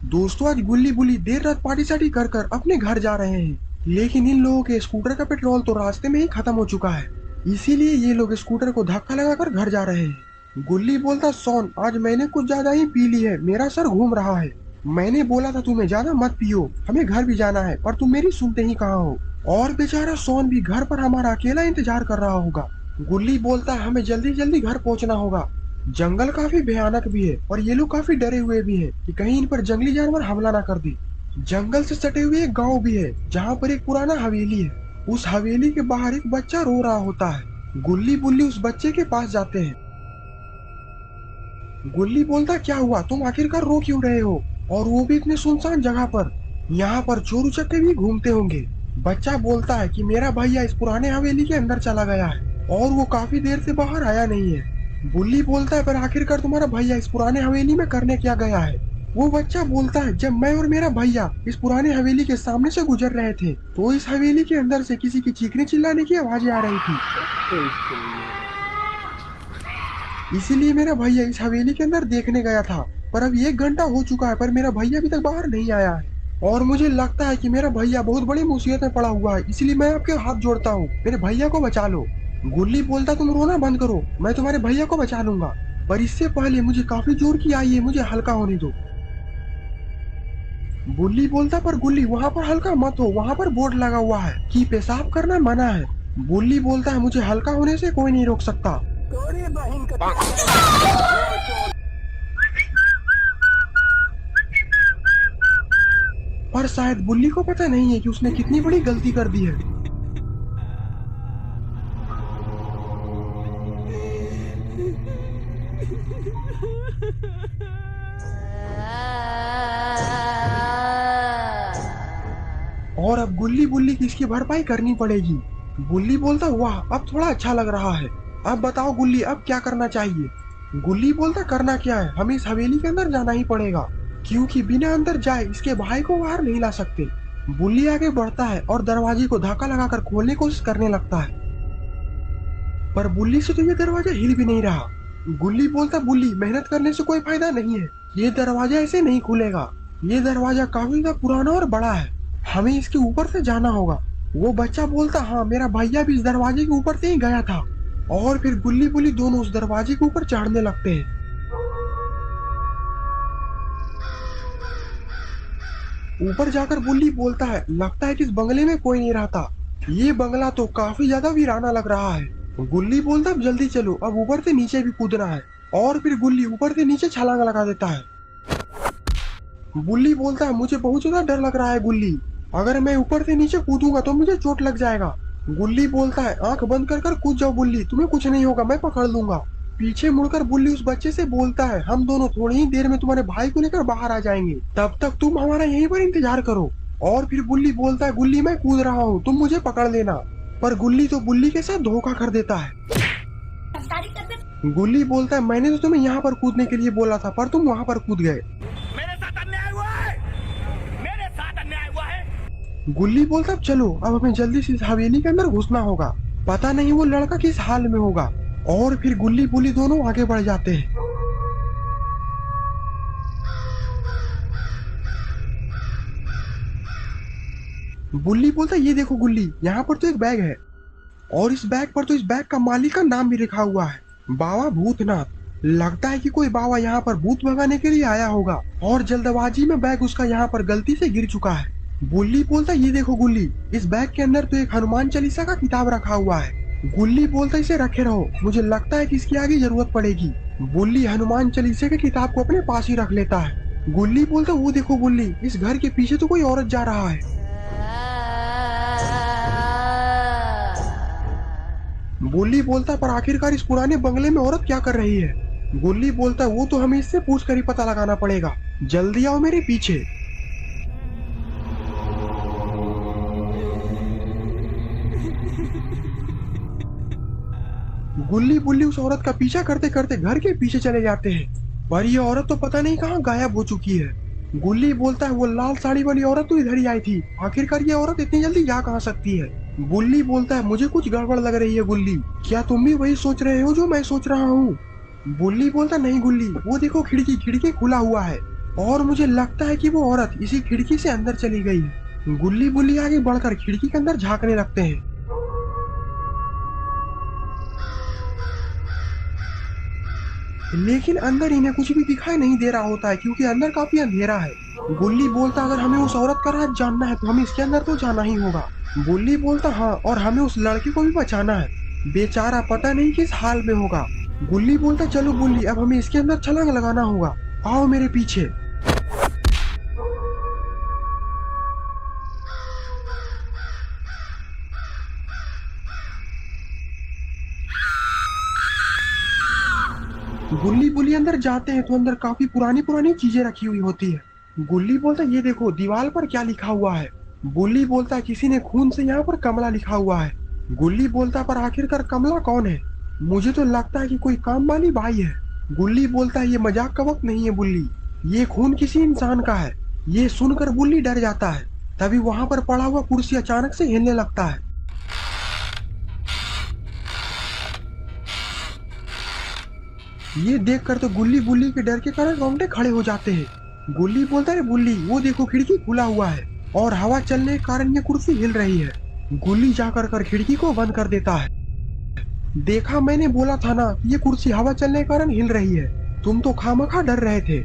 दोस्तों आज गुल्ली बुल्ली देर रात पार्टी सार्टी कर कर अपने घर जा रहे हैं, लेकिन इन लोगों के स्कूटर का पेट्रोल तो रास्ते में ही खत्म हो चुका है। इसीलिए ये लोग स्कूटर को धक्का लगाकर घर जा रहे हैं। गुल्ली बोलता, सोन आज मैंने कुछ ज्यादा ही पी ली है, मेरा सर घूम रहा है। मैंने बोला था तुम्हें ज्यादा मत पियो, हमें घर भी जाना है, पर तुम मेरी सुनते ही कहाँ हो। और बेचारा सोन भी घर पर हमारा अकेला इंतजार कर रहा होगा। गुल्ली बोलता है हमें जल्दी जल्दी घर पहुंचना होगा। जंगल काफी भयानक भी है और ये लोग काफी डरे हुए भी हैं कि कहीं इन पर जंगली जानवर हमला ना कर दे। जंगल से सटे हुए एक गांव भी है जहाँ पर एक पुराना हवेली है। उस हवेली के बाहर एक बच्चा रो रहा होता है। गुल्ली बुल्ली उस बच्चे के पास जाते हैं। गुल्ली बोलता, क्या हुआ, तुम आखिरकार रो क्यों रहे हो, और वो भी इतने सुनसान जगह पर। यहाँ पर चोर उचक्के भी घूमते होंगे। बच्चा बोलता है कि मेरा भैया इस पुराने हवेली के अंदर चला गया है और वो काफी देर से बाहर आया नहीं है। बुल्ली बोलता है, पर आखिरकार तुम्हारा भैया इस पुराने हवेली में करने क्या गया है। वो बच्चा बोलता है, जब मैं और मेरा भैया इस पुराने हवेली के सामने से गुजर रहे थे तो इस हवेली के अंदर से किसी की चीखने चिल्लाने की आवाजें आ रही थी। इसीलिए मेरा भैया इस हवेली के अंदर देखने गया था, पर अब 1 घंटा हो चुका है पर मेरा भैया अभी तक बाहर नहीं आया है। और मुझे लगता है कि मेरा भैया बहुत बड़ी मुसीबत में पड़ा हुआ है, इसलिए मैं आपके हाथ जोड़ता हूँ, मेरे भैया को बचा लो। गुल्ली बोलता, तुम रोना बंद करो, मैं तुम्हारे भैया को बचा लूंगा, पर इससे पहले मुझे काफी जोर की आई है, मुझे हल्का होने दो। बुल्ली बोलता, पर गुल्ली वहाँ पर हल्का मत हो, वहाँ पर बोर्ड लगा हुआ है कि पेशाब करना मना है। बुल्ली बोलता है, मुझे हल्का होने से कोई नहीं रोक सकता। पर शायद बुल्ली को पता नहीं है कि उसने कितनी बड़ी गलती कर दी है। और अब गुल्ली बुल्ली की इसकी भरपाई करनी पड़ेगी। गुल्ली बोलता, वाह अब थोड़ा अच्छा लग रहा है। अब बताओ गुल्ली, अब क्या करना चाहिए। गुल्ली बोलता, करना क्या है, हमें इस हवेली के अंदर जाना ही पड़ेगा, क्योंकि बिना अंदर जाए इसके भाई को बाहर नहीं ला सकते। बुल्ली आगे बढ़ता है और दरवाजे को धक्का लगाकर खोलने की कोशिश करने लगता है, पर बुल्ली से तो ये दरवाजा हिल भी नहीं रहा। गुल्ली बोलता, बुल्ली मेहनत करने से कोई फायदा नहीं है, ये दरवाजा ऐसे नहीं खुलेगा, ये दरवाजा काफी ज्यादा पुराना और बड़ा है, हमें इसके ऊपर से जाना होगा। वो बच्चा बोलता, हाँ मेरा भैया भी इस दरवाजे के ऊपर से ही गया था। और फिर गुल्ली बुल्ली दोनों उस दरवाजे के ऊपर चढ़ने लगते हैं। ऊपर जाकर बुल्ली बोलता है, लगता है कि इस बंगले में कोई नहीं रहता, ये बंगला तो काफी ज्यादा वीराना लग रहा है। गुल्ली बोलता, अब जल्दी चलो, अब ऊपर से नीचे भी कूदना है। और फिर गुल्ली ऊपर से नीचे छलांग लगा देता है। बुल्ली बोलता है, मुझे बहुत ज्यादा डर लग रहा है गुल्ली, अगर मैं ऊपर से नीचे कूदूंगा तो मुझे चोट लग जाएगा। गुल्ली बोलता है, आंख बंद कर कर कूद जाओ बुल्ली, तुम्हें कुछ नहीं होगा, मैं पकड़ लूंगा। पीछे मुड़कर बुल्ली उस बच्चे से बोलता है, हम दोनों थोड़ी ही देर में तुम्हारे भाई को लेकर बाहर आ जाएंगे, तब तक तुम हमारा यहीं पर इंतजार करो। और फिर बुल्ली बोलता है, गुल्ली मैं कूद रहा हूँ, तुम मुझे पकड़ लेना। पर गुल्ली तो बुल्ली के साथ धोखा कर देता है। गुल्ली बोलता है, मैंने तो तुम्हें यहाँ पर कूदने के लिए बोला था, पर तुम वहाँ पर कूद गए। मेरे साथ अन्याय हुआ है, मेरे साथ अन्याय हुआ है। गुल्ली बोलता, अब चलो, अब हमें जल्दी से इस हवेली के अंदर घुसना होगा, पता नहीं वो लड़का किस हाल में होगा। और फिर गुल्ली बुल्ली दोनों आगे बढ़ जाते हैं। बुल्ली बोलता, ये देखो गुल्ली, यहाँ पर तो एक बैग है, और इस बैग पर तो इस बैग का मालिक का नाम भी लिखा हुआ है, बाबा भूतनाथ। लगता है कि कोई बाबा यहाँ पर भूत भगाने के लिए आया होगा, और जल्दबाजी में बैग उसका यहाँ पर गलती से गिर चुका है। बुल्ली बोलता, ये देखो गुल्ली, इस बैग के अंदर तो एक हनुमान चालीसा का किताब रखा हुआ है। गुल्ली बोलता, इसे रखे रहो, मुझे लगता है कि इसकी आगे जरूरत पड़ेगी। बुल्ली हनुमान चालीसा की किताब को अपने पास ही रख लेता है। गुल्ली बोलता, वो देखो गुल्ली, इस घर के पीछे तो कोई औरत जा रहा है। गुल्ली बोलता, पर आखिरकार इस पुराने बंगले में औरत क्या कर रही है। गुल्ली बोलता, वो तो हमें इससे पूछ कर ही पता लगाना पड़ेगा, जल्दी आओ मेरे पीछे। गुल्ली बुल्ली उस औरत का पीछा करते करते घर के पीछे चले जाते हैं, पर ये औरत तो पता नहीं कहाँ गायब हो चुकी है। गुल्ली बोलता है, वो लाल साड़ी वाली औरत तो इधर ही आई थी, आखिरकार ये औरत इतनी जल्दी जा कहाँ सकती है। बुल्ली बोलता है, मुझे कुछ गड़बड़ लग रही है गुल्ली, क्या तुम भी वही सोच रहे हो जो मैं सोच रहा हूँ। बुल्ली बोलता, नहीं गुल्ली, वो देखो खिड़की, खिड़की खुला हुआ है और मुझे लगता है कि वो औरत इसी खिड़की से अंदर चली गई है। गुल्ली बुल्ली आगे बढ़कर खिड़की के अंदर झांकने लगते हैं। लेकिन अंदर इन्हें कुछ भी दिखाई नहीं दे रहा होता है क्योंकि अंदर काफी अंधेरा है। गुल्ली बोलता अगर हमें उस औरत का राज जानना है तो हमें इसके अंदर तो जाना ही होगा। गुल्ली बोलता हाँ, और हमें उस लड़के को भी बचाना है, बेचारा पता नहीं किस हाल में होगा। गुल्ली बोलता चलो गुल्ली, अब हमें इसके अंदर छलांग लगाना होगा, आओ मेरे पीछे। गुल्ली बुल्ली अंदर जाते हैं तो अंदर काफी पुरानी पुरानी चीजें रखी हुई होती है। गुल्ली बोलता ये देखो दीवार पर क्या लिखा हुआ है। बुल्ली बोलता किसी ने खून से यहाँ पर कमला लिखा हुआ है। गुल्ली बोलता पर आखिरकार कमला कौन है? मुझे तो लगता है कि कोई काम वाली बाई है। गुल्ली बोलता ये मजाक का वक्त नहीं है बुल्ली, ये खून किसी इंसान का है। ये सुनकर बुल्ली डर जाता है। तभी वहां पर पड़ा हुआ कुर्सी अचानक से हिलने लगता है। ये देखकर तो गुल्ली बुल्ली के डर के कारण रोंगटे खड़े हो जाते हैं। गुल्ली बोलता है बुल्ली वो देखो खिड़की खुला हुआ है और हवा चलने के कारण ये कुर्सी हिल रही है। गुल्ली जाकर कर खिड़की को बंद कर देता है। देखा, मैंने बोला था ना ये कुर्सी हवा चलने के कारण हिल रही है, तुम तो खामखा डर रहे थे।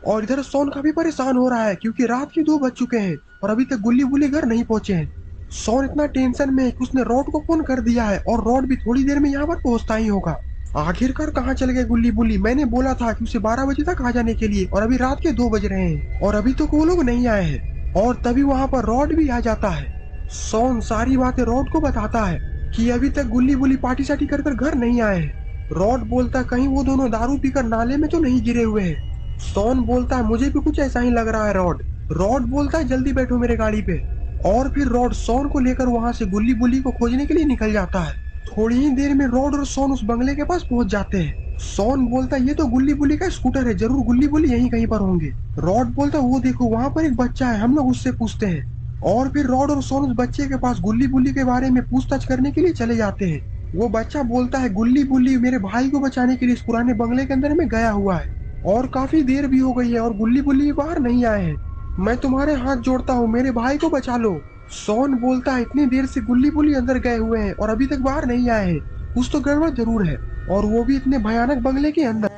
और इधर सोन काफी परेशान हो रहा है क्योंकि रात के 2 बज चुके हैं और अभी तक गुल्ली बुल्ली घर नहीं पहुंचे हैं। सोन इतना टेंशन में है कि उसने रॉड को फोन कर दिया है और रॉड भी थोड़ी देर में यहाँ पर पहुंचता ही होगा। आखिरकार कहाँ चले गए गुल्ली बुल्ली? मैंने बोला था कि उसे 12 बजे तक आ जाने के लिए और अभी रात के 2 बज रहे हैं और अभी तक वो लोग नहीं आए हैं। और तभी वहाँ पर रॉड भी आ जाता है। सोन सारी बातें रॉड को बताता है कि अभी तक गुल्ली बुल्ली पार्टी साटी कर घर नहीं आए हैं। रॉड बोलता कहीं वो दोनों दारू पीकर नाले में तो नहीं गिरे हुए हैं। सोन बोलता है मुझे भी कुछ ऐसा ही लग रहा है रॉड बोलता है जल्दी बैठो मेरे गाड़ी पे। और फिर रॉड सोन को लेकर वहाँ से गुल्ली बुल्ली को खोजने के लिए निकल जाता है। थोड़ी ही देर में रॉड और सोन उस बंगले के पास पहुंच जाते हैं। सोन बोलता है ये तो गुल्ली बुल्ली का स्कूटर है, जरूर गुल्ली बुल्ली यहीं कहीं पर होंगे। रॉड बोलता है वो देखो वहाँ पर एक बच्चा है, हम लोग उससे पूछते हैं। और फिर रॉड और सोन उस बच्चे के पास गुल्ली बुल्ली के बारे में पूछताछ करने के लिए चले जाते हैं। वो बच्चा बोलता है गुल्ली बुल्ली मेरे भाई को बचाने के लिए इस पुराने बंगले के अंदर में गया हुआ है और काफी देर भी हो गई है और गुल्ली बुल्ली बाहर नहीं आए हैं। मैं तुम्हारे हाथ जोड़ता हूँ, मेरे भाई को बचा लो। सोन बोलता है इतनी देर से गुल्ली बुल्ली अंदर गए हुए हैं और अभी तक बाहर नहीं आए हैं, कुछ तो गड़बड़ जरूर है, और वो भी इतने भयानक बंगले के अंदर।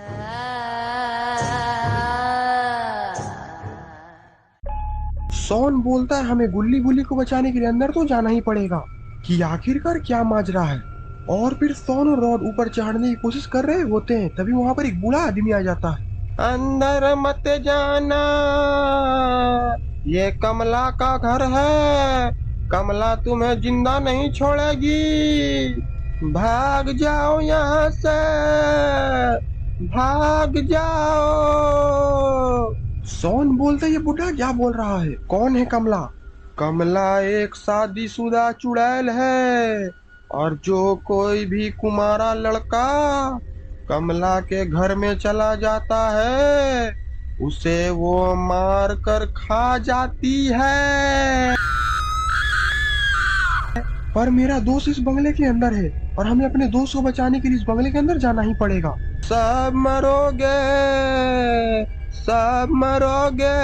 सोन बोलता है हमें गुल्ली बुल्ली को बचाने के लिए अंदर तो जाना ही पड़ेगा कि आखिरकार क्या माजरा है। और फिर सोन और रॉड ऊपर चढ़ने की कोशिश कर रहे होते हैं। तभी वहाँ पर एक बूढ़ा आदमी आ जाता है। अंदर मत जाना, ये कमला का घर है, कमला तुम्हें जिंदा नहीं छोड़ेगी, भाग जाओ यहाँ से, भाग जाओ। सोन बोलता ये बुढ़ा क्या बोल रहा है? कौन है कमला? कमला एक शादीशुदा चुड़ैल है और जो कोई भी कुमारा लड़का कमला के घर में चला जाता है उसे वो मार कर खा जाती है। पर मेरा दोस्त इस बंगले के अंदर है और हमें अपने दोस्त को बचाने के लिए इस बंगले के अंदर जाना ही पड़ेगा। सब मरोगे, सब मरोगे,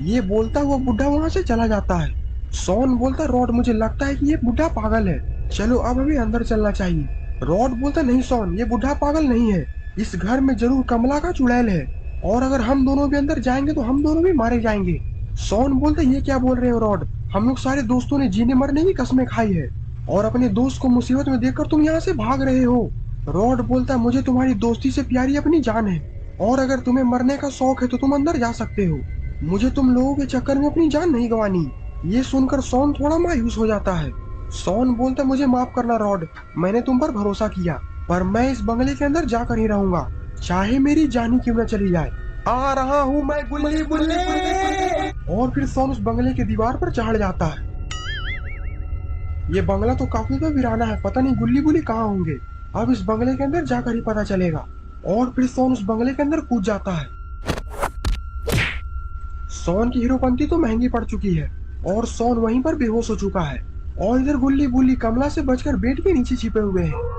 ये बोलता हुआ बुढ़ा वहाँ से चला जाता है। सोन बोलता रॉड मुझे लगता है कि ये बुढ़ा पागल है, चलो अब हमें अंदर चलना चाहिए। रॉड बोलता नहीं सोन, ये बुढ़ा पागल नहीं है, इस घर में जरूर कमला का चुड़ैल है और अगर हम दोनों भी अंदर जाएंगे तो हम दोनों भी मारे जाएंगे। सोन बोलता ये क्या बोल रहे हो रॉड, हम लोग सारे दोस्तों ने जीने मरने की कसमें खाई है और अपने दोस्त को मुसीबत में देखकर तुम यहाँ से भाग रहे हो। रॉड बोलता मुझे तुम्हारी दोस्ती से प्यारी अपनी जान है और अगर तुम्हें मरने का शौक है तो तुम अंदर जा सकते हो, मुझे तुम लोगों के चक्कर में अपनी जान नहीं गंवानी। ये सुनकर सोन थोड़ा मायूस हो जाता है। सोन बोलता मुझे माफ करना रॉड, मैंने तुम पर भरोसा किया पर मैं इस बंगले के अंदर जाकर ही रहूंगा, चाहे मेरी जान ही क्यों न चली जाए। आ रहा हूँ मैं गुल्ली बुल्ली। और फिर सोन उस बंगले के दीवार पर चढ़ जाता है। ये बंगला तो काफी तो वीराना है, पता नहीं गुल्ली बुल्ली कहाँ होंगे, अब इस बंगले के अंदर जाकर ही पता चलेगा। और फिर सोन उस बंगले के अंदर कूद जाता है। सोन की हीरोपंती तो महंगी पड़ चुकी है और सोन वहीं पर बेहोश हो चुका है। और इधर गुल्ली बुल्ली कमला से बचकर बेड के नीचे छिपे हुए हैं।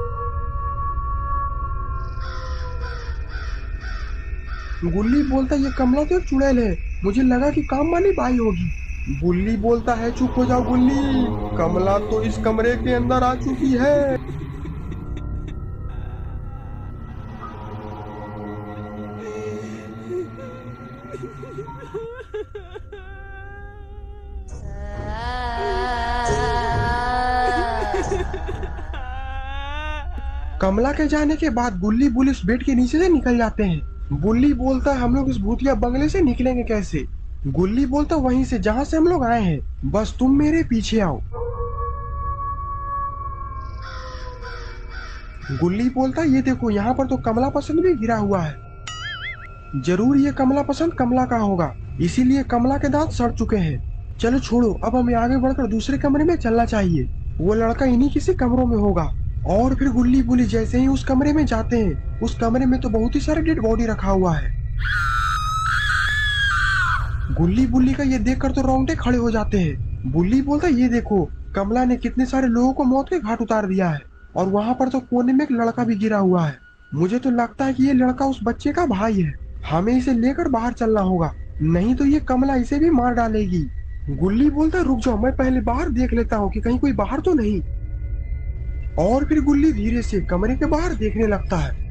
गुल्ली बोलता ये कमला तो एक चुड़ैल है, मुझे लगा कि काम वाली बाई होगी। बुल्ली बोलता है चुप हो जाओ गुल्ली, कमला तो इस कमरे के अंदर आ चुकी है। कमला के जाने के बाद गुल्ली बुल्ली उस बेड के नीचे से निकल जाते हैं। बुल्ली बोलता है हम लोग इस भूतिया बंगले से निकलेंगे कैसे? गुल्ली बोलता वहीं से जहां से हम लोग आए हैं, बस तुम मेरे पीछे आओ। गुल्ली बोलता ये देखो यहाँ पर तो कमला पसंद भी गिरा हुआ है, जरूर ये कमला पसंद कमला का होगा, इसीलिए कमला के दांत सड़ चुके हैं। चलो छोड़ो, अब हमें आगे बढ़कर दूसरे कमरे में चलना चाहिए, वो लड़का इन्हीं किसी कमरों में होगा। और फिर गुल्ली बुल्ली जैसे ही उस कमरे में जाते हैं, उस कमरे में तो बहुत ही सारे डेड बॉडी रखा हुआ है। गुल्ली बुल्ली का ये देखकर तो रोंगटे खड़े हो जाते हैं। बुल्ली बोलता ये देखो कमला ने कितने सारे लोगों को मौत के घाट उतार दिया है, और वहां पर तो कोने में एक लड़का भी गिरा हुआ है। मुझे तो लगता है कि ये लड़का उस बच्चे का भाई है, हमें इसे लेकर बाहर चलना होगा, नहीं तो ये कमला इसे भी मार डालेगी। गुल्ली बोलता रुक जाओ, मैं पहले बाहर देख लेता हूँ कि कहीं कोई बाहर तो नहीं। और फिर गुल्ली धीरे से कमरे के बाहर देखने लगता है।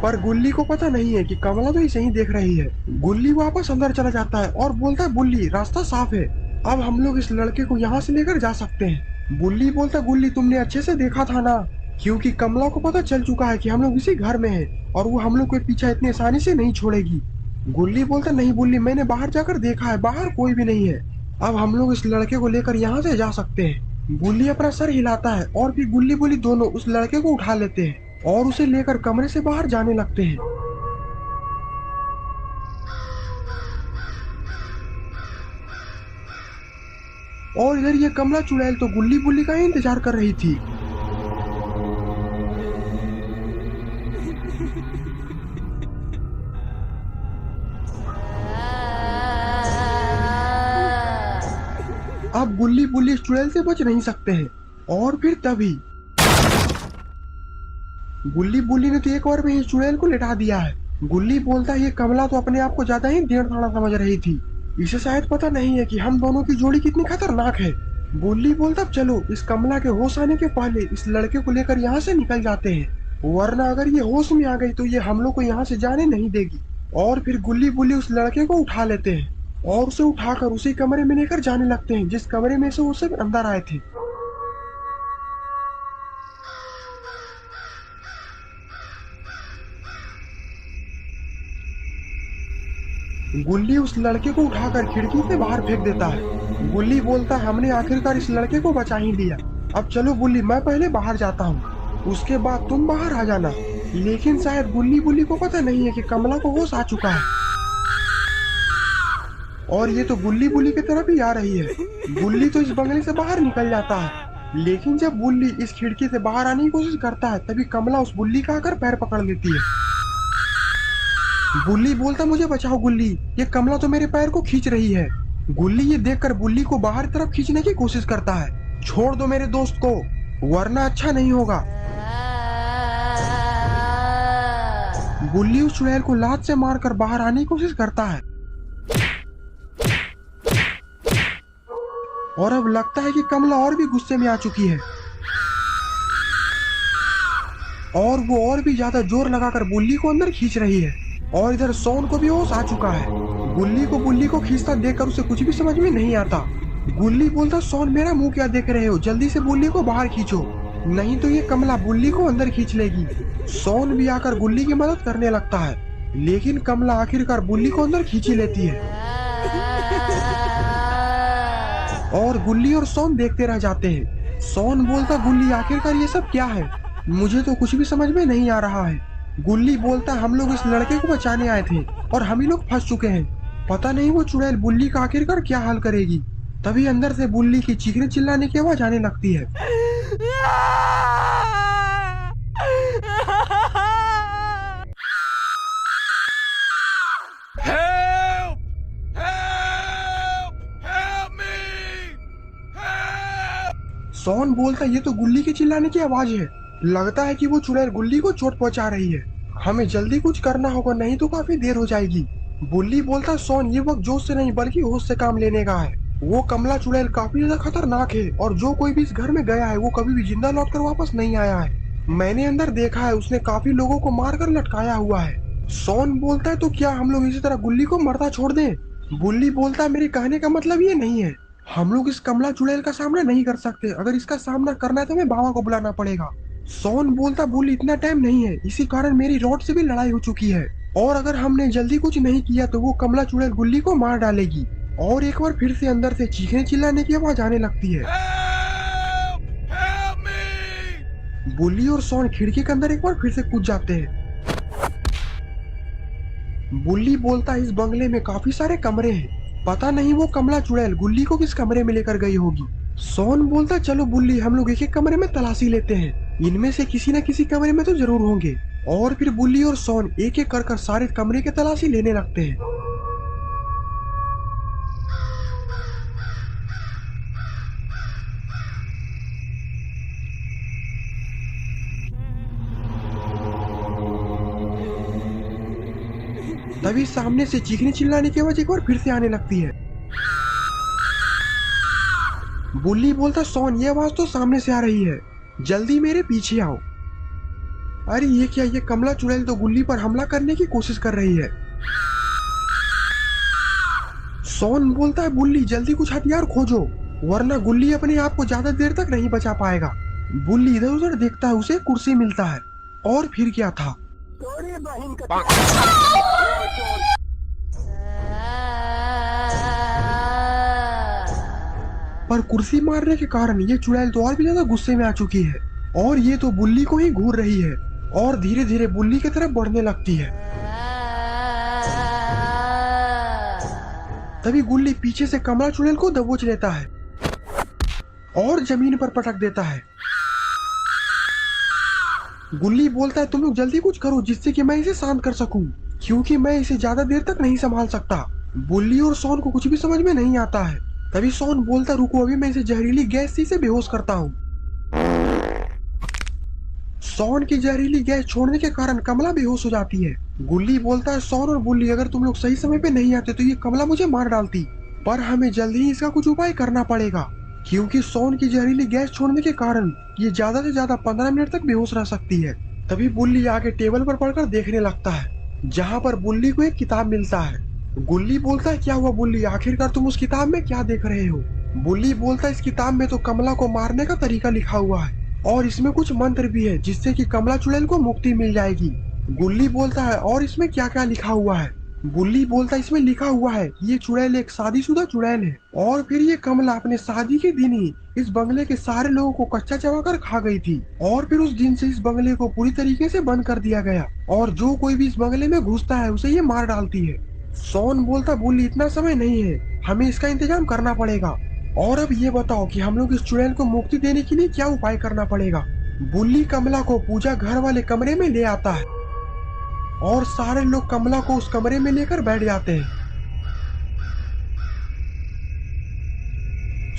पर गुल्ली को पता नहीं है कि कमला तो इसे ही देख रही है। गुल्ली वापस अंदर चला जाता है और बोलता है बुल्ली रास्ता साफ है, अब हम लोग इस लड़के को यहाँ से लेकर जा सकते हैं। बुल्ली बोलता गुल्ली तुमने अच्छे से देखा था ना, क्योंकि कमला को पता चल चुका है कि हम लोग इसी घर में हैं और वो हम लोग के पीछे इतनी आसानी से नहीं छोड़ेगी। गुल्ली बोलता नहीं बुल्ली, मैंने बाहर जाकर देखा है, बाहर कोई भी नहीं है, अब हम लोग इस लड़के को लेकर यहाँ से जा सकते हैं। बुल्ली अपना सर हिलाता है और फिर गुल्ली बुल्ली दोनों उस लड़के को उठा लेते हैं और उसे लेकर कमरे से बाहर जाने लगते हैं। और इधर ये कमला चुड़ैल तो गुल्ली बुल्ली का इंतजार कर रही थी। अब गुल्ली बुल्ली इस चुड़ैल से बच नहीं सकते हैं। और फिर तभी गुल्ली बुल्ली ने तो एक बार में ही चुड़ैल को लिटा दिया है। गुल्ली बोलता है ये कमला तो अपने आप को ज्यादा ही डेढ़ थाना समझ रही थी, इसे शायद पता नहीं है कि हम दोनों की जोड़ी कितनी खतरनाक है। गुल्ली बोलता चलो इस कमला के होश आने के पहले इस लड़के को लेकर यहाँ से निकल जाते हैं, वरना अगर ये होश में आ गई तो ये हम लोग को यहाँ से जाने नहीं देगी। और फिर गुल्ली बुल्ली उस लड़के को उठा लेते हैं और उसे उठाकर उसी कमरे में लेकर जाने लगते हैं जिस कमरे में से वो सब अंदर आए थे। गुल्ली उस लड़के को उठाकर खिड़की से बाहर फेंक देता है। गुल्ली बोलता हमने आखिरकार इस लड़के को बचा ही लिया, अब चलो गुल्ली मैं पहले बाहर जाता हूँ, उसके बाद तुम बाहर आ जाना। लेकिन शायद गुल्ली बुल्ली को पता नहीं है कि कमला को होश आ चुका है और ये तो गुल्ली बुल्ली की तरफ ही आ रही है। गुल्ली तो इस बंगले से बाहर निकल जाता है, लेकिन जब गुल्ली इस खिड़की से बाहर आने की कोशिश करता है तभी कमला उस बुल्ली का आकर पैर पकड़ लेती है। बुल्ली बोलता मुझे बचाओ गुल्ली, ये कमला तो मेरे पैर को खींच रही है। गुल्ली ये देखकर बुल्ली को बाहर तरफ खींचने की कोशिश करता है, छोड़ दो मेरे दोस्त को वरना अच्छा नहीं होगा। बुल्ली उस चुड़ैल को लात से मारकर बाहर आने की कोशिश करता है और अब लगता है कि कमला और भी गुस्से में आ चुकी है और वो और भी ज्यादा जोर लगाकर बुल्ली को अंदर खींच रही है। और इधर सोन को भी होश आ चुका है। गुल्ली को खींचता देखकर उसे कुछ भी समझ में नहीं आता। गुल्ली बोलता सोन मेरा मुंह क्या देख रहे हो, जल्दी से बुल्ली को बाहर खींचो, नहीं तो ये कमला बुल्ली को अंदर खींच लेगी। सोन भी आकर गुल्ली की मदद करने लगता है, लेकिन कमला आखिरकार बुल्ली को अंदर खींच लेती है और गुल्ली और सोन देखते रह जाते हैं। सोन बोलता गुल्ली आखिरकार ये सब क्या है, मुझे तो कुछ भी समझ में नहीं आ रहा है। गुल्ली बोलता हम लोग इस लड़के को बचाने आए थे और हम ही लोग फंस चुके हैं, पता नहीं वो चुड़ैल बुल्ली का आखिरकार क्या हाल करेगी। तभी अंदर से बुल्ली की चीखने चिल्लाने की आवाज आने लगती है। सोन बोलता ये तो गुल्ली के चिल्लाने की आवाज है। लगता है कि वो चुड़ैल गुल्ली को चोट पहुंचा रही है। हमें जल्दी कुछ करना होगा, नहीं तो काफी देर हो जाएगी। बुल्ली बोलता सोन ये वक्त जोश से नहीं बल्कि होश से काम लेने का है। वो कमला चुड़ैल काफी ज्यादा खतरनाक है और जो कोई भी इस घर में गया है वो कभी भी जिंदा लौटकर वापस नहीं आया है। मैंने अंदर देखा है, उसने काफी लोगों को मारकर लटकाया हुआ है। सोन बोलता है तो क्या हम लोग इसी तरह गुल्ली को मरता छोड़ दें? बुल्ली बोलता है मेरे कहने का मतलब ये नहीं है, हम लोग इस कमला चुड़ैल का सामना नहीं कर सकते। अगर इसका सामना करना है तो हमें बाबा को बुलाना पड़ेगा। सोन बोलता बुल्ली इतना टाइम नहीं है, इसी कारण मेरी रॉड से भी लड़ाई हो चुकी है और अगर हमने जल्दी कुछ नहीं किया तो वो कमला चुड़ैल गुल्ली को मार डालेगी। और एक बार फिर से अंदर से चीखने चिल्लाने की आवाज आने लगती है। Help me! बुल्ली और सोन खिड़की के अंदर एक बार फिर से कूद जाते हैं। बुल्ली बोलता इस बंगले में काफी सारे कमरे हैं, पता नहीं वो कमला चुड़ैल गुल्ली को किस कमरे में लेकर गई होगी। सोन बोलता चलो बुल्ली हम लोग एक एक कमरे में तलाशी लेते हैं, इनमें से किसी न किसी कमरे में तो जरूर होंगे। और फिर बुल्ली और सोन एक एक कर सारे कमरे के तलाशी लेने लगते हैं। तभी सामने से चीखने चिल्लाने की आवाज एक बार फिर से आने लगती है। बुल्ली बोलता सोन ये आवाज तो सामने से आ रही है, जल्दी मेरे पीछे आओ। अरे ये क्या, ये कमला चुड़ैल तो गुल्ली पर हमला करने की कोशिश कर रही है। सोन बोलता है बुल्ली जल्दी कुछ हथियार खोजो वरना गुल्ली अपने आप को ज्यादा देर तक नहीं बचा पाएगा। बुल्ली इधर उधर देखता है, उसे कुर्सी मिलता है। और फिर क्या था, पर कुर्सी मारने के कारण ये चुड़ैल तो और भी ज्यादा गुस्से में आ चुकी है और ये तो बुल्ली को ही घूर रही है और धीरे धीरे बुल्ली की तरफ बढ़ने लगती है। तभी गुल्ली पीछे से कमला चुड़ैल को दबोच लेता है और जमीन पर पटक देता है। गुल्ली बोलता है तुम लोग जल्दी कुछ करो जिससे कि मैं इसे शांत कर सकूं, क्योंकि मैं इसे ज्यादा देर तक नहीं संभाल सकता। बुल्ली और सोन को कुछ भी समझ में नहीं आता है। तभी सोन बोलता रुको अभी मैं इसे जहरीली गैस से बेहोश करता हूँ। सोन की जहरीली गैस छोड़ने के कारण कमला बेहोश हो जाती है। गुल्ली बोलता है सोन और बुल्ली अगर तुम लोग सही समय पे नहीं आते तो ये कमला मुझे मार डालती, पर हमें जल्दी ही इसका कुछ उपाय करना पड़ेगा, क्योंकि सोन की जहरीली गैस छोड़ने के कारण ये ज्यादा से ज्यादा 15 मिनट तक बेहोश रह सकती है। तभी बुल्ली आगे टेबल पर पढ़कर देखने लगता है, जहाँ पर बुल्ली को एक किताब मिलता है। गुल्ली बोलता है क्या हुआ बुल्ली, आखिरकार तुम उस किताब में क्या देख रहे हो? बुल्ली बोलता है इस किताब में तो कमला को मारने का तरीका लिखा हुआ है और इसमें कुछ मंत्र भी है जिससे कि कमला चुड़ैल को मुक्ति मिल जाएगी। गुल्ली बोलता है और इसमें क्या क्या लिखा हुआ है? बुल्ली बोलता है इसमें लिखा हुआ है ये चुड़ैल एक शादीशुदा चुड़ैल है और फिर ये कमला अपने शादी के दिन ही इस बंगले के सारे लोगों को कच्चा चबाकर खा गई थी और फिर उस दिन से इस बंगले को पूरी तरीके से बंद कर दिया गया और जो कोई भी इस बंगले में घुसता है उसे ये मार डालती है। सोन बोलता बुल्ली इतना समय नहीं है, हमें इसका इंतजाम करना पड़ेगा और अब ये बताओ कि हम लोग इस चुड़ैल को मुक्ति देने के लिए क्या उपाय करना पड़ेगा। बुल्ली कमला को पूजा घर वाले कमरे में ले आता है और सारे लोग कमला को उस कमरे में लेकर बैठ जाते हैं।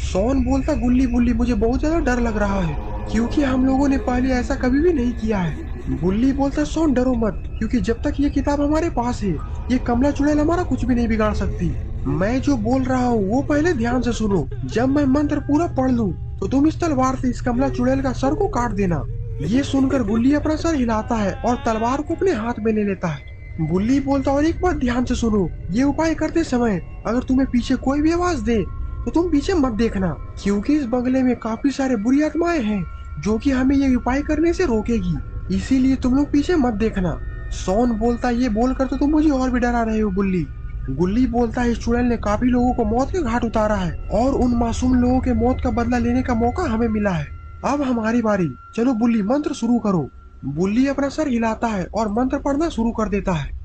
सोन बोलता गुल्ली बुल्ली मुझे बहुत ज्यादा डर लग रहा है क्योंकि हम लोगों ने पहले ऐसा कभी भी नहीं किया है। बुल्ली बोलता सोन डरो मत, क्योंकि जब तक ये किताब हमारे पास है ये कमला चुड़ैल हमारा कुछ भी नहीं बिगाड़ सकती। मैं जो बोल रहा हूँ वो पहले ध्यान से सुनो, जब मैं मंत्र पूरा पढ़ लूँ तो तुम इस तलवार से इस कमला चुड़ैल का सर को काट देना। ये सुनकर गुल्ली अपना सर हिलाता है और तलवार को अपने हाथ में ले लेता है। बुल्ली बोलता और एक बात ध्यान से सुनो, ये उपाय करते समय अगर तुम्हें पीछे कोई भी आवाज दे तो तुम पीछे मत देखना, क्योंकि इस बंगले में काफी सारे बुरी आत्माएं हैं जो कि हमें ये उपाय करने से रोकेगी, इसीलिए तुम लोग पीछे मत देखना। सोन बोलता ये बोलकर तो तुम मुझे और भी डरा रहे हो बुल्ली। गुल्ली बोलता है इस चुड़ैल ने काफी लोगों को मौत के घाट उतारा है और उन मासूम लोगों के मौत का बदला लेने का मौका हमें मिला है, अब हमारी बारी, चलो बुल्ली मंत्र शुरू करो। बुल्ली अपना सर हिलाता है और मंत्र पढ़ना शुरू कर देता है।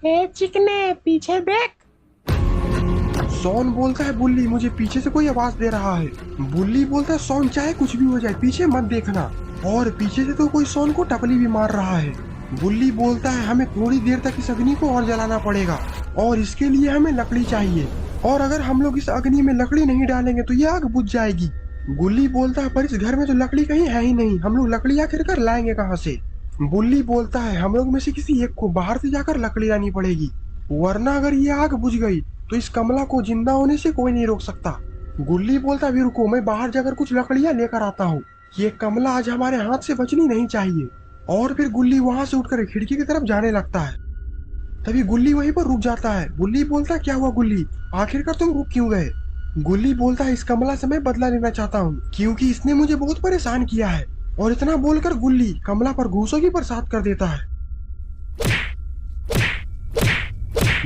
ए चिकने पीछे देख। सोन बोलता है बुल्ली मुझे पीछे से कोई आवाज दे रहा है। बुल्ली बोलता है सोन चाहे कुछ भी हो जाए पीछे मत देखना। और पीछे से तो कोई सोन को टपली भी मार रहा है। बुल्ली बोलता है हमें थोड़ी देर तक इस अग्नि को और जलाना पड़ेगा और इसके लिए हमें लकड़ी चाहिए, और अगर हम लोग इस अग्नि में लकड़ी नहीं डालेंगे तो ये आग बुझ जाएगी। गुल्ली बोलता है पर इस घर में तो लकड़ी कहीं है ही नहीं, हम लोग लकड़ी आखिर कर लाएंगे कहाँ से। बुल्ली बोलता है हम लोग में से किसी एक को बाहर से जाकर लकड़ी लानी पड़ेगी, वरना अगर ये आग बुझ गई तो इस कमला को जिंदा होने से कोई नहीं रोक सकता। गुल्ली बोलता है रुको मैं बाहर जाकर कुछ लकड़ियां लेकर आता हूँ, ये कमला आज हमारे हाथ से बचनी नहीं चाहिए। और फिर गुल्ली वहां से उठकर खिड़की की तरफ जाने लगता है। तभी गुल्ली वहीं पर रुक जाता है। गुल्ली बोलता है क्या हुआ गुल्ली, आखिरकार तुम रुक क्यों गए। गुल्ली बोलता है इस कमला से मैं बदला लेना चाहता हूँ क्योंकि इसने मुझे बहुत परेशान किया है। और इतना बोलकर गुल्ली कमला पर घूसों की बरसात कर देता है।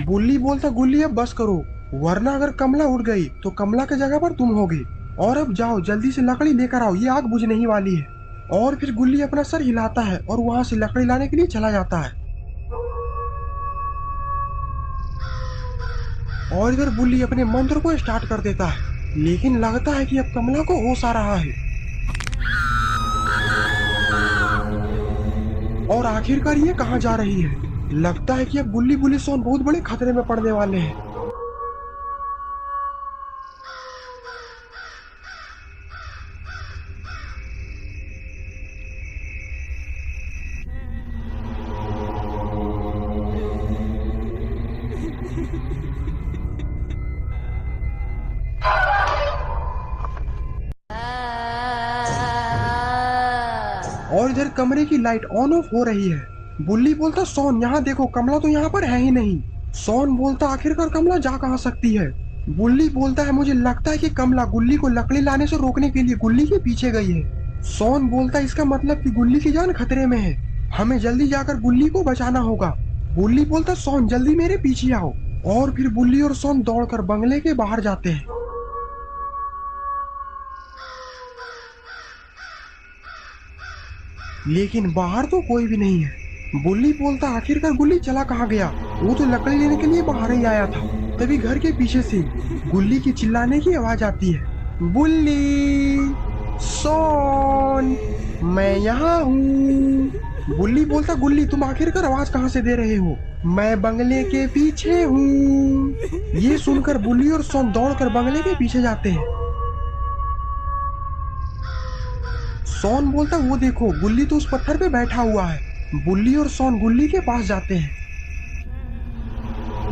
गुल्ली बोलता गुल्ली अब बस करो, वरना अगर कमला उड़ गई तो कमला की जगह पर तुम होगे, और अब जाओ जल्दी से लकड़ी लेकर आओ, ये आग बुझने ही वाली है। और फिर गुल्ली अपना सर हिलाता है और वहां से लकड़ी लाने के लिए चला जाता है। और इधर बुल्ली अपने मंत्र को स्टार्ट कर देता है, लेकिन लगता है कि अब कमला को होश आ रहा है। और आखिरकार ये कहाँ जा रही है। लगता है कि अब गुल्ली बुल्ली सोन बहुत बड़े खतरे में पड़ने वाले हैं। और इधर कमरे की लाइट ऑन ऑफ हो रही है। बुल्ली बोलता सोन यहाँ देखो कमला तो यहाँ पर है ही नहीं। सोन बोलता आखिरकार कमला जा कहाँ सकती है। बुल्ली बोलता है मुझे लगता है कि कमला गुल्ली को लकड़ी लाने से रोकने के लिए गुल्ली के पीछे गई है। सोन बोलता है इसका मतलब कि गुल्ली की जान खतरे में है, हमें जल्दी जाकर गुल्ली को बचाना होगा। बुल्ली बोलता सोन जल्दी मेरे पीछे आओ। और फिर बुल्ली और सोन दौड़कर बंगले के बाहर जाते हैं। लेकिन बाहर तो कोई भी नहीं है। बुल्ली बोलता आखिरकार गुल्ली चला कहाँ गया, वो तो लकड़ी लेने के लिए बाहर ही आया था। तभी घर के पीछे से गुल्ली की चिल्लाने की आवाज आती है, बुल्ली सोन मैं यहाँ हूँ। बुल्ली बोलता गुल्ली तुम आखिरकार आवाज कहाँ से दे रहे हो, मैं बंगले के पीछे हूँ। ये सुनकर बुल्ली और सोन दौड़कर बंगले के पीछे जाते हैं। सोन बोलता वो देखो गुल्ली तो उस पत्थर पे बैठा हुआ है। बुल्ली और सोन गुल्ली के पास जाते हैं।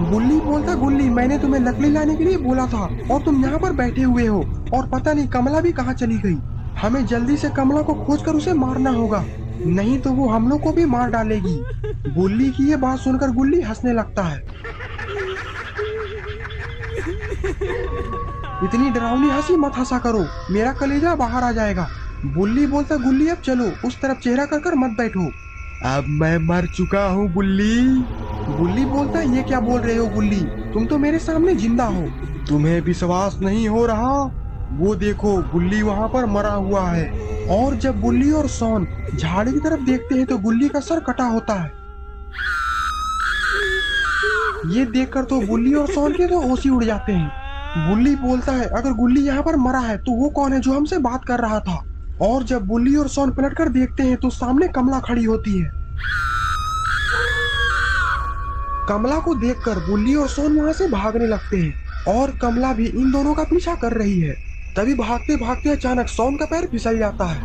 बुल्ली बोलता गुल्ली मैंने तुम्हें लकड़ी लाने के लिए बोला था और तुम यहाँ पर बैठे हुए हो, और पता नहीं कमला भी कहाँ चली गई। हमें जल्दी से कमला को खोजकर उसे मारना होगा, नहीं तो वो हम लोग को भी मार डालेगी। बुल्ली की ये बात सुनकर गुल्ली हंसने लगता है। इतनी डरावनी हंसी मत हंसा करो, मेरा कलेजा बाहर आ जाएगा। बुल्ली बोलता गुल्ली अब चलो, उस तरफ चेहरा कर कर मत बैठो, अब मैं मर चुका हूँ बुल्ली। बुल्ली बोलता ये क्या बोल रहे हो गुल्ली, तुम तो मेरे सामने जिंदा हो, तुम्हें विश्वास नहीं हो रहा। वो देखो गुल्ली वहाँ पर मरा हुआ है। और जब बुल्ली और सोन झाड़ी की तरफ देखते हैं तो गुल्ली का सर कटा होता है। ये देखकर तो बुल्ली और सोन के तो होश ही उड़ जाते हैं। बुल्ली बोलता है अगर गुल्ली यहाँ पर मरा है तो वो कौन है जो हमसे बात कर रहा था। और जब बुल्ली और सोन पलटकर देखते हैं तो सामने कमला खड़ी होती है। कमला को देखकर बुल्ली और सोन वहां से भागने लगते हैं और कमला भी इन दोनों का पीछा कर रही है। तभी भागते भागते अचानक सोन का पैर फिसल जाता है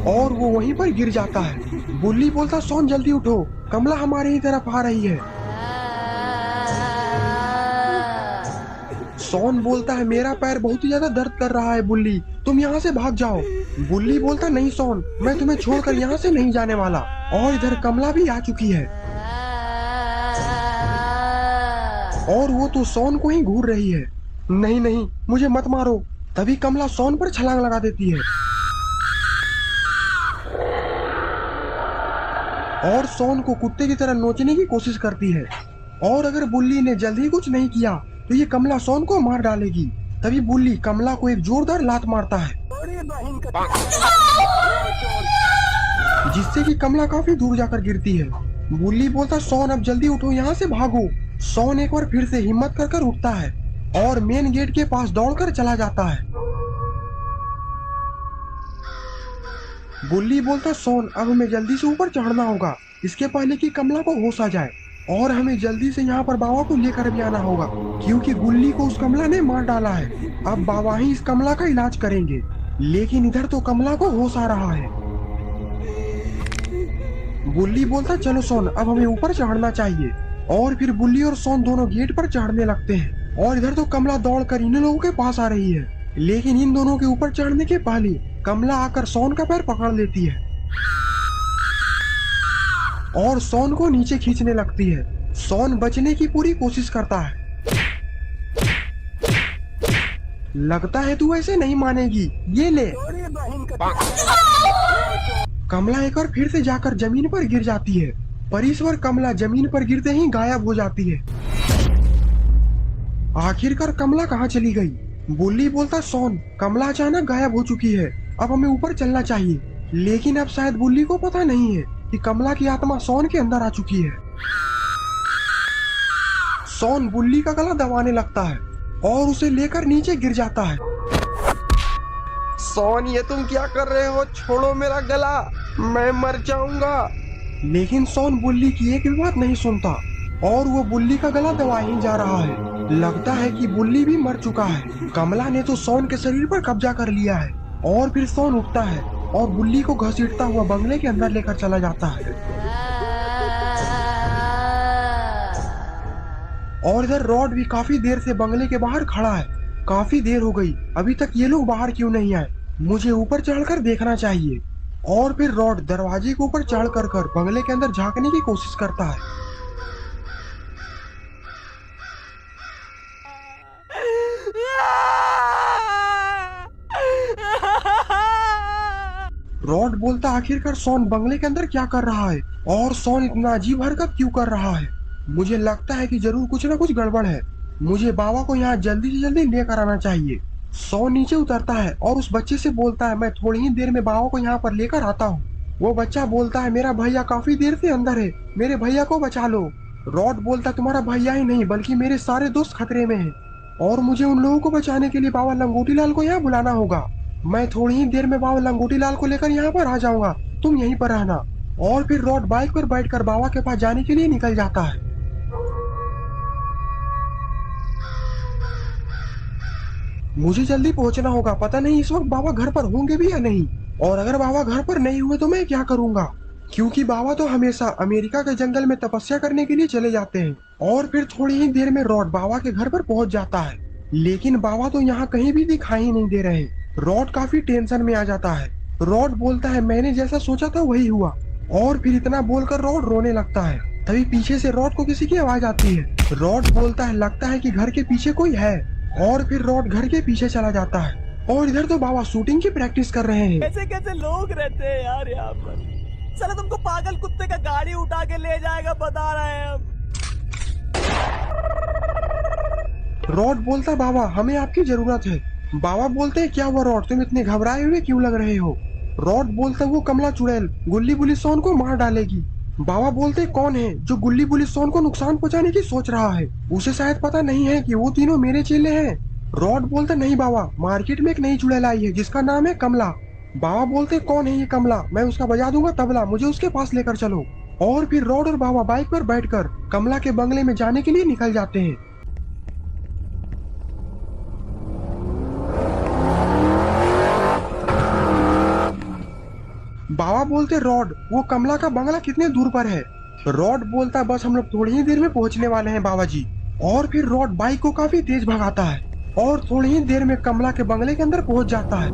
और वो वहीं पर गिर जाता है। बुल्ली बोलता सोन जल्दी उठो, कमला हमारे ही तरफ आ रही है। सोन बोलता है मेरा पैर बहुत ही ज्यादा दर्द कर रहा है बुल्ली, तुम यहाँ से भाग जाओ। बुल्ली बोलता नहीं सोन, मैं तुम्हें छोड़कर यहाँ से नहीं जाने वाला। और इधर कमला भी आ चुकी है और वो तो सोन को ही घूर रही है। नहीं नहीं मुझे मत मारो। तभी कमला सोन पर छलांग लगा देती है और सोन को कुत्ते की तरह नोचने की कोशिश करती है। और अगर बुल्ली ने जल्दी कुछ नहीं किया तो ये कमला सोन को मार डालेगी। तभी बुल्ली कमला को एक जोरदार लात मारता है जिससे कि कमला काफी दूर जाकर गिरती है। बुल्ली बोलता सोन अब जल्दी उठो, यहाँ से भागो। सोन एक बार फिर से हिम्मत कर उठता है और मेन गेट के पास दौड़कर चला जाता है। गुल्ली बोलता सोन अब हमें जल्दी से ऊपर चढ़ना होगा, इसके पहले कि कमला को होश आ जाए, और हमें जल्दी से यहाँ पर बाबा को लेकर भी आना होगा क्योंकि गुल्ली को उस कमला ने मार डाला है। अब बाबा ही इस कमला का इलाज करेंगे। लेकिन इधर तो कमला को होश आ रहा है। गुल्ली बोलता चलो सोन अब हमें ऊपर चढ़ना चाहिए, और फिर गुल्ली और सोन दोनों गेट पर चढ़ने लगते हैं। और इधर तो कमला दौड़कर इन लोगों के पास आ रही है, लेकिन इन दोनों के ऊपर चढ़ने के पहले कमला आकर सोन का पैर पकड़ लेती है और सोन को नीचे खींचने लगती है। सोन बचने की पूरी कोशिश करता है। लगता है तू ऐसे नहीं मानेगी, ये ले। कमला एक बार फिर से जाकर जमीन पर गिर जाती है, पर इस बार कमला जमीन पर गिरते ही गायब हो जाती है। आखिरकार कमला कहाँ चली गई? बुल्ली बोलता सोन कमला अचानक गायब हो चुकी है, अब हमें ऊपर चलना चाहिए। लेकिन अब शायद बुल्ली को पता नहीं है कि कमला की आत्मा सोन के अंदर आ चुकी है। सोन बुल्ली का गला दबाने लगता है और उसे लेकर नीचे गिर जाता है। सोन ये तुम क्या कर रहे हो? छोड़ो मेरा गला, मैं मर जाऊंगा। लेकिन सोन बुल्ली की एक भी बात नहीं सुनता और वो बुल्ली का गला दबा ही जा रहा है। लगता है कि बुल्ली भी मर चुका है। कमला ने तो सोन के शरीर पर कब्जा कर लिया है। और फिर सोन उठता है और बुल्ली को घसीटता हुआ बंगले के अंदर लेकर चला जाता है। और इधर रॉड भी काफी देर से बंगले के बाहर खड़ा है। काफी देर हो गई, अभी तक ये लोग बाहर क्यों नहीं आए? मुझे ऊपर चढ़कर देखना चाहिए। और फिर रॉड दरवाजे के ऊपर चढ़ कर बंगले के अंदर झांकने की कोशिश करता है। रॉड बोलता आखिरकार सोन बंगले के अंदर क्या कर रहा है और सोन इतना अजीब हरकत क्यों कर रहा है? मुझे लगता है कि जरूर कुछ ना कुछ गड़बड़ है। मुझे बाबा को यहाँ जल्दी से जल्दी लेकर आना चाहिए। सोन नीचे उतरता है और उस बच्चे से बोलता है मैं थोड़ी ही देर में बाबा को यहाँ पर लेकर आता हूँ। वो बच्चा बोलता है मेरा भैया काफी देर से अंदर है, मेरे भैया को बचा लो। रॉड बोलता तुम्हारा भैया ही नहीं बल्कि मेरे सारे दोस्त खतरे में हैं और मुझे उन लोगों को बचाने के लिए बाबा लंगोटी लाल को यहाँ बुलाना होगा। मैं थोड़ी ही देर में बाबा लंगोटी लाल को लेकर यहाँ पर आ जाऊंगा, तुम यहीं पर रहना। और फिर रॉड बाइक पर बैठकर बाबा के पास जाने के लिए निकल जाता है। मुझे जल्दी पहुंचना होगा, पता नहीं इस वक्त बाबा घर पर होंगे भी या नहीं, और अगर बाबा घर पर नहीं हुए तो मैं क्या करूंगा? क्योंकि बाबा तो हमेशा अमेरिका के जंगल में तपस्या करने के लिए चले जाते हैं। और फिर थोड़ी ही देर में रॉड बाबा के घर पर पहुंच जाता है, लेकिन बाबा तो यहाँ कहीं भी दिखाई नहीं दे रहे। रॉड काफी टेंशन में आ जाता है। रॉड बोलता है मैंने जैसा सोचा था वही हुआ, और फिर इतना बोलकर रॉड रोने लगता है। तभी पीछे से रॉड को किसी की आवाज आती है। रॉड बोलता है लगता है कि घर के पीछे कोई है, और फिर रॉड घर के पीछे चला जाता है। और इधर तो बाबा शूटिंग की प्रैक्टिस कर रहे हैं। कैसे कैसे लोग रहते हैं यार यहाँ पर। चलो तुमको पागल कुत्ते का गाड़ी उठा के ले जाएगा, बता रहे हैं हम। रॉड बोलता बाबा हमें आपकी जरूरत है। बाबा बोलते हैं क्या हुआ रॉड, तुम इतने घबराए हुए क्यों लग रहे हो? रॉड बोलता वो कमला चुड़ैल गुल्ली बुल्ली सोन को मार डालेगी। बाबा बोलते कौन है जो गुल्ली बुल्ली सोन को नुकसान पहुंचाने की सोच रहा है? उसे शायद पता नहीं है कि वो तीनों मेरे चेले हैं। रॉड बोलता नहीं बाबा, मार्केट में एक नई चुड़ैल आई है जिसका नाम है कमला। बाबा बोलते कौन है ये कमला? मैं उसका बजा दूंगा तबला, मुझे उसके पास लेकर चलो। और फिर रॉड और बाबा बाइक पर बैठकर कमला के बंगले में जाने के लिए निकल जाते हैं। बाबा बोलते रॉड वो कमला का बंगला कितने दूर पर है? रॉड बोलता बस हम लोग थोड़ी ही देर में पहुंचने वाले हैं बाबा जी। और फिर रॉड बाइक को काफी तेज भगाता है और थोड़ी ही देर में कमला के बंगले के अंदर पहुंच जाता है।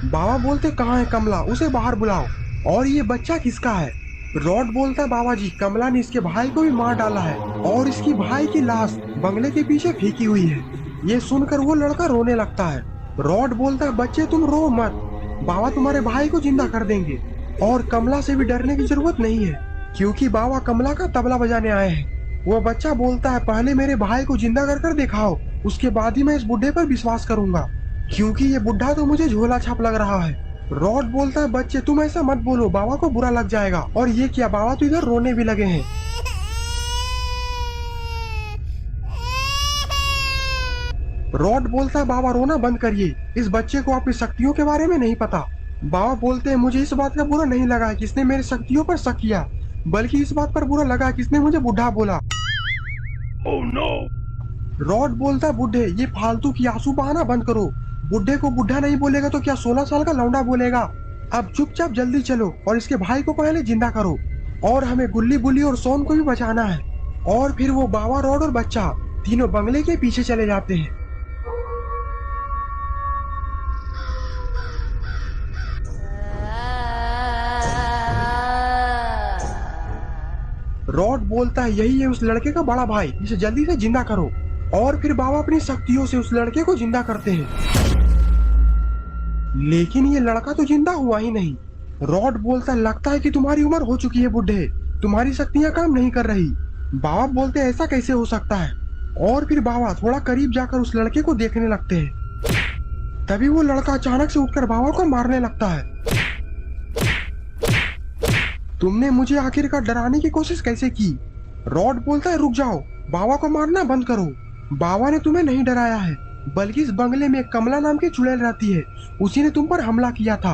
बाबा बोलते कहाँ है कमला, उसे बाहर बुलाओ। और ये बच्चा किसका है? रॉड बोलता है बाबा जी कमला ने इसके भाई को भी मार डाला है और इसकी भाई की लाश बंगले के पीछे फेंकी हुई है। ये सुनकर वो लड़का रोने लगता है। रॉड बोलता है बच्चे तुम रो मत, बाबा तुम्हारे भाई को जिंदा कर देंगे और कमला से भी डरने की जरूरत नहीं है क्योंकि बाबा कमला का तबला बजाने आए हैं। वो बच्चा बोलता है पहले मेरे भाई को जिंदा कर दिखाओ, उसके बाद ही मैं इस बुढ़े पर विश्वास करूंगा क्योंकि ये बुढ़ा तो मुझे झोला छाप लग रहा है। रॉड बोलता है बच्चे तुम ऐसा मत बोलो, बाबा को बुरा लग जाएगा। और ये क्या, बाबा तो इधर रोने भी लगे हैं। रॉड बोलता है बाबा रोना बंद करिए, इस बच्चे को आपकी शक्तियों के बारे में नहीं पता। बाबा बोलते हैं मुझे इस बात का बुरा नहीं लगा किसने मेरी शक्तियों पर शक किया, बल्कि इस बात पर बुरा लगा किसने मुझे बुढ़ा बोला। Oh no! रॉड बोलता है बुढ़े ये फालतू की आंसू बहाना बंद करो, बुढ़े को बुढ़ा नहीं बोलेगा तो क्या 16 साल का लौंडा बोलेगा। अब चुपचाप जल्दी चलो और इसके भाई को पहले जिंदा करो, और हमें गुल्ली बुल्ली और सोन को भी बचाना है। और फिर वो बाबा, रॉड और बच्चा तीनों बंगले के पीछे चले जाते हैं। रॉड बोलता है यही है उस लड़के का बड़ा भाई, इसे जल्दी से जिंदा करो। और फिर बाबा अपनी शक्तियों से उस लड़के को जिंदा करते हैं, लेकिन ये लड़का तो जिंदा हुआ ही नहीं। रॉड बोलता है लगता है कि तुम्हारी उम्र हो चुकी है बुढ़े, तुम्हारी शक्तियां काम नहीं कर रही। बाबा बोलते हैं ऐसा कैसे हो सकता है। और फिर बाबा थोड़ा करीब जाकर उस लड़के को देखने लगते हैं। तभी वो लड़का अचानक से उठकर बाबा को मारने लगता है। तुमने मुझे आखिरकार डराने की कोशिश कैसे की। रॉड बोलता है रुक जाओ, बाबा को मारना बंद करो। बाबा ने तुम्हें नहीं डराया है, बल्कि इस बंगले में एक कमला नाम की चुड़ैल रहती है, उसी ने तुम पर हमला किया था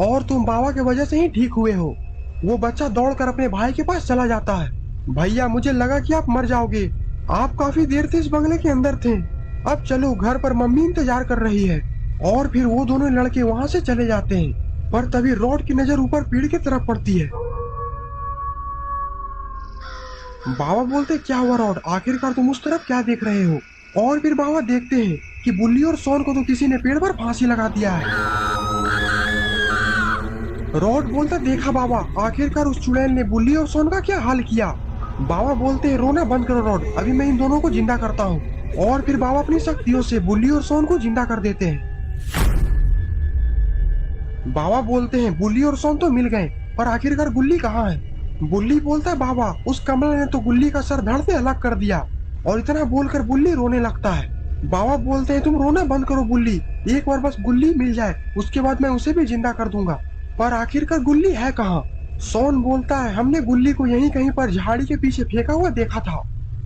और तुम बाबा की वजह से ही ठीक हुए हो। वो बच्चा दौड़कर अपने भाई के पास चला जाता है। भैया मुझे लगा कि आप मर जाओगे, आप काफी देर से इस बंगले के अंदर थे, अब चलो घर पर मम्मी इंतजार कर रही है। और फिर वो दोनों लड़के वहाँ से चले जाते हैं, पर तभी रॉड की नजर ऊपर पेड़ की तरफ पड़ती है। बाबा बोलते क्या हुआ रॉड, आखिरकार तुम उस तरफ क्या देख रहे हो। और फिर बाबा देखते हैं कि बुल्ली और सोन को तो किसी ने पेड़ पर फांसी लगा दिया है। रॉड बोलता देखा बाबा, आखिरकार उस चुड़ैल ने बुल्ली और सोन का क्या हाल किया। बाबा बोलते हैं रोना बंद करो रॉड, अभी मैं इन दोनों को जिंदा करता हूँ। और फिर बाबा अपनी शक्तियों से बुल्ली और सोन को जिंदा कर देते हैं। बाबा बोलते हैं बुल्ली और सोन तो मिल गए, पर आखिरकार गुल्ली कहाँ है। बुल्ली बोलता है बाबा उस कमला ने तो गुल्ली का सर धड़ से अलग कर दिया। और इतना बोलकर बुल्ली रोने लगता है। बाबा बोलते हैं तुम रोना बंद करो बुल्ली, एक बार बस गुल्ली मिल जाए, उसके बाद मैं उसे भी जिंदा कर दूंगा। पर आखिरकार गुल्ली है कहाँ। सोन बोलता है हमने गुल्ली को यहीं कहीं पर झाड़ी के पीछे फेंका हुआ देखा था,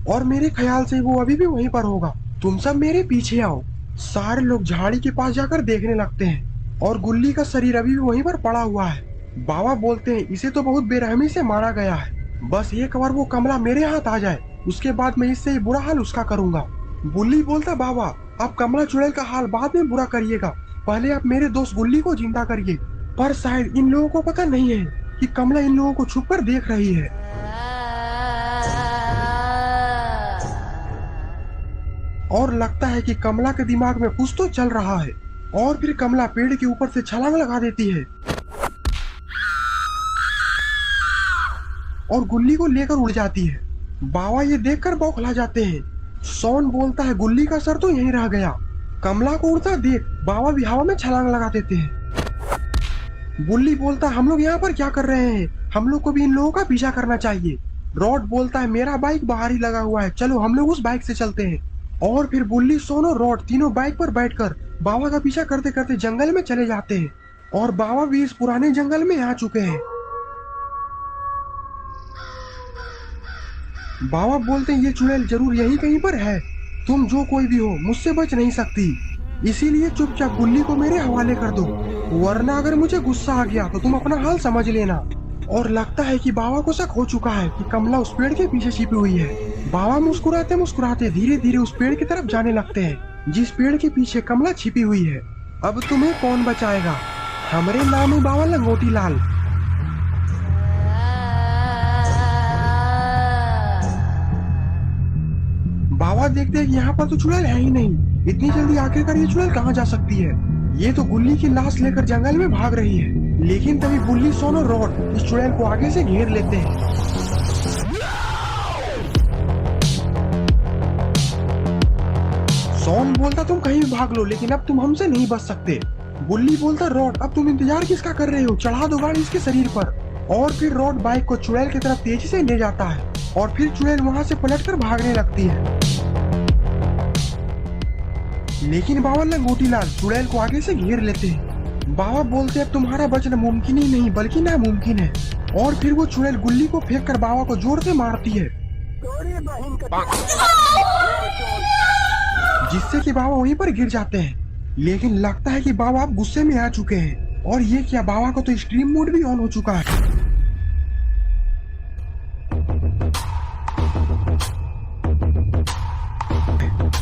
और मेरे ख्याल से वो अभी भी वहीं पर होगा, तुम सब मेरे पीछे आओ। सारे लोग झाड़ी के पास जाकर देखने लगते हैं, और गुल्ली का शरीर अभी भी वहीं पर पड़ा हुआ है। बाबा बोलते हैं इसे तो बहुत बेरहमी से मारा गया है, बस एक बार वो कमला मेरे हाथ आ जाए, उसके बाद मैं इससे बुरा हाल उसका करूंगा। बुल्ली बोलता बाबा आप कमला चुड़ैल का हाल बाद में बुरा करिएगा, पहले आप मेरे दोस्त गुल्ली को जिंदा करिए। पर शायद इन लोगों को पता नहीं है कि कमला इन लोगों को छुपकर देख रही है। और लगता है कि कमला के दिमाग में कुछ तो चल रहा है। और फिर कमला पेड़ के ऊपर से छलांग लगा देती है और गुल्ली को लेकर उड़ जाती है। बाबा ये देखकर बौखला जाते हैं। सोन बोलता है गुल्ली का सर तो यहीं रह गया। कमला को उड़ता देख बाबा भी हवा में छलांग लगा देते हैं। बुल्ली बोलता हम लोग यहाँ पर क्या कर रहे हैं, हम लोग को भी इन लोगों का पीछा करना चाहिए। रॉड बोलता है मेरा बाइक बाहर ही लगा हुआ है, चलो हम लोग उस बाइक से चलते हैं। और फिर बुल्ली, सोन और रॉड तीनों बाइक पर बैठकर बाबा का पीछा करते करते जंगल में चले जाते हैं। और बाबा भी इस पुराने जंगल में आ चुके हैं। बाबा बोलते हैं ये चुड़ैल जरूर यहीं कहीं पर है, तुम जो कोई भी हो मुझसे बच नहीं सकती, इसीलिए चुपचाप गुल्ली को मेरे हवाले कर दो, वरना अगर मुझे गुस्सा आ गया तो तुम अपना हाल समझ लेना। और लगता है कि बाबा को शक हो चुका है कि कमला उस पेड़ के पीछे छिपी हुई है। बाबा मुस्कुराते मुस्कुराते धीरे धीरे उस पेड़ की तरफ जाने लगते हैं जिस पेड़ के पीछे कमला छिपी हुई है। अब तुम्हें कौन बचाएगा, हमारे नाम है बाबा लंगोटी लाल। बाबा देखते हैं कि यहाँ पर तो चुड़ैल है ही नहीं, इतनी जल्दी आखिरकार ये चुड़ैल कहाँ जा सकती है। ये तो गुल्ली की लाश लेकर जंगल में भाग रही है। लेकिन तभी बुल्ली, सोन और रॉड इस चुड़ैल को आगे से घेर लेते हैं। सोन बोलता तुम कहीं भी भाग लो, लेकिन अब तुम हमसे नहीं बच सकते। बुल्ली बोलता रॉड अब तुम इंतजार किसका कर रहे हो, चढ़ा दो गाड़ी इसके शरीर पर। और फिर रॉड बाइक को चुड़ैल की तरफ तेजी से ले जाता है और फिर चुड़ैल वहां से पलटकर भागने लगती है। लेकिन बाबा लंगोटी लाल चुड़ैल को आगे से घेर लेते हैं। बाबा बोलते अब तुम्हारा बचना मुमकिन ही नहीं बल्कि नामुमकिन है, और फिर वो चुड़ैल गुल्ली को फेंक कर बाबा को जोर से मारती है, जिससे कि बाबा वहीं पर गिर जाते हैं। लेकिन लगता है कि बाबा अब गुस्से में आ चुके हैं, और ये क्या, बाबा को तो एक्सट्रीम मोड भी ऑन हो चुका है।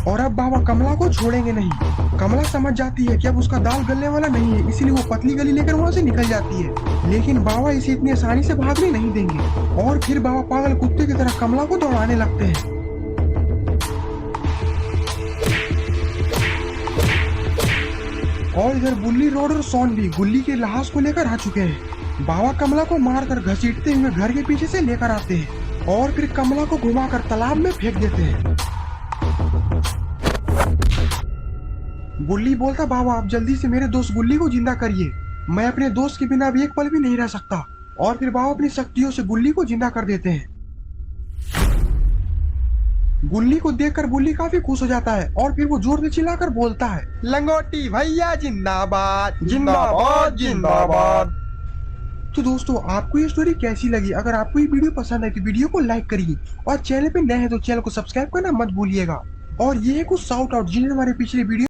और अब बाबा कमला को छोड़ेंगे नहीं। कमला समझ जाती है कि अब उसका दाल गलने वाला नहीं है, इसीलिए वो पतली गली लेकर वहाँ से निकल जाती है। लेकिन बाबा इसे इतनी आसानी से भागने नहीं देंगे, और फिर बाबा पागल कुत्ते की तरह कमला को दौड़ाने लगते हैं। और इधर बुल्ली रोड और सोन भी गुल्ली के लाश को लेकर आ चुके हैं। बाबा कमला को मारकर घसीटते हुए घर के पीछे से लेकर आते हैं, और फिर कमला को घुमाकर तालाब में फेंक देते हैं। गुल्ली बोलता, बाबा आप जल्दी से मेरे दोस्त गुल्ली को जिंदा करिए, मैं अपने दोस्त के बिना अब एक पल भी नहीं रह सकता। और फिर बाबा अपनी शक्तियों से गुल्ली को जिंदा कर देते हैं। गुल्ली को देखकर गुल्ली काफी खुश हो जाता है, और फिर वो जोर से चिल्लाकर बोलता है, लंगोटी भैया जिंदाबाद जिंदाबाद जिंदाबाद। तो दोस्तों आपको ये स्टोरी कैसी लगी? अगर आपको ये वीडियो पसंद है तो वीडियो को लाइक करिए, और चैनल पे नए हैं तो चैनल को सब्सक्राइब करना मत भूलिएगा। और ये है कुछ शाउट आउट जिन्हें हमारे पिछले वीडियो